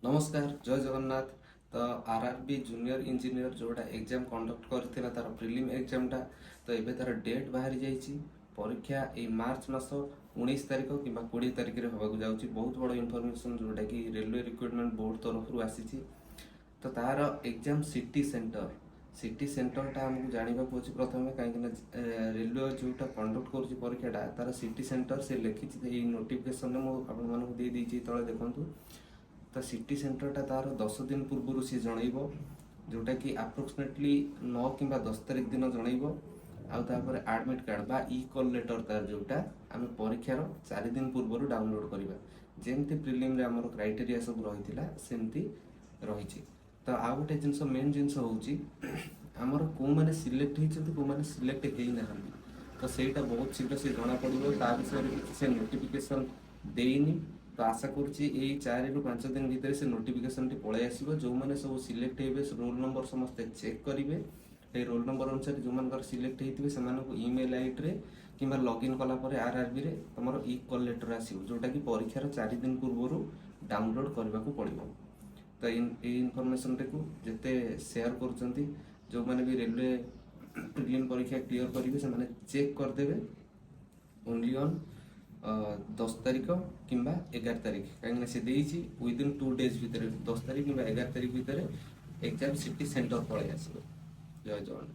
नमस्कार जय जगन्नाथ। तो आरआरबी जूनियर इंजीनियर जोटा एग्जाम कंडक्ट करथिला तार प्रिलिम एग्जाम टा तो एबे तार डेट बाहरी जाइछि। परीक्षा ए मार्च मास 19 तारिख किंबा 20 तारिख रे होबाकू जाउछि। बहुत बड़ इनफॉरमेशन जोटा कि रेलवे रिक्रुटमेंट बोर्ड तरफ रु आसीछि। तो तार एग्जाम सिटी सेंटर टा हमकु जानिबाकू अछि प्रथमे काहेकि रेलवे जोटा कंडक्ट करूछि परीक्षाटा तार सिटी सेंटर से लिखिछि ए नोटिफिकेशन ने मो आपन मानकु दे दिछि तळे देखंतु। तो सिटी सेंटरटा तार 10 दिन पूर्व सी जनइब जोटा कि अप्रोक्सीमेटली 9 किंबा 10 तारिख दिन जनइब आउे आडमिट कार्ड बा ई कॉल लेटर तार जोटा आम परीक्षार 4 दिन पूर्व डाउनलोड करवा जेमती प्रिलिम रे हमर क्राइटेरिया सब रही सेमती रही। तो आउ गोटे जिनस मेन जिनस होउची हमर को माने सिलेक्ट होइछथि को माने सिलेक्ट हेई नाहंती तो सेटा बहुत शीघ्र से जना पड़िबो। ता विषय से नोटिफिकेशन देइनी तो आशा करुच्ची 4 ରୁ 5 दिन भितर से नोटिफिकेशन टी पळे आसीबो। जो माने सब सिलेक्ट हेबे रोल नंबर समस्त चेक करिवे ए रोल नंबर अनुसार जो मानकर सिलेक्ट हेतिबे से मानको ईमेल आईडी रे किंबा लॉगिन कला परे आरआरबी रे तमरो ई कॉल लेटर आसीबो जोटा कि परीक्षार 4 दिन पूर्व डाउनलोड करबा को पड़िबो। तो ए इनफॉरमेशन को जते शेयर करचंती जो माने भी रेलवे प्रिलिम परीक्षा क्लियर करिवे से माने चेक कर देबे ओनली ऑन 10 तारिख किंबा 11 तारिख कहीं से देइछि विदिन 2 डेज भितर 10 तारिख किंबा 11 तारिख भितर एग्जाम सिटी सेंटर पळे आसीबो। जय जवान।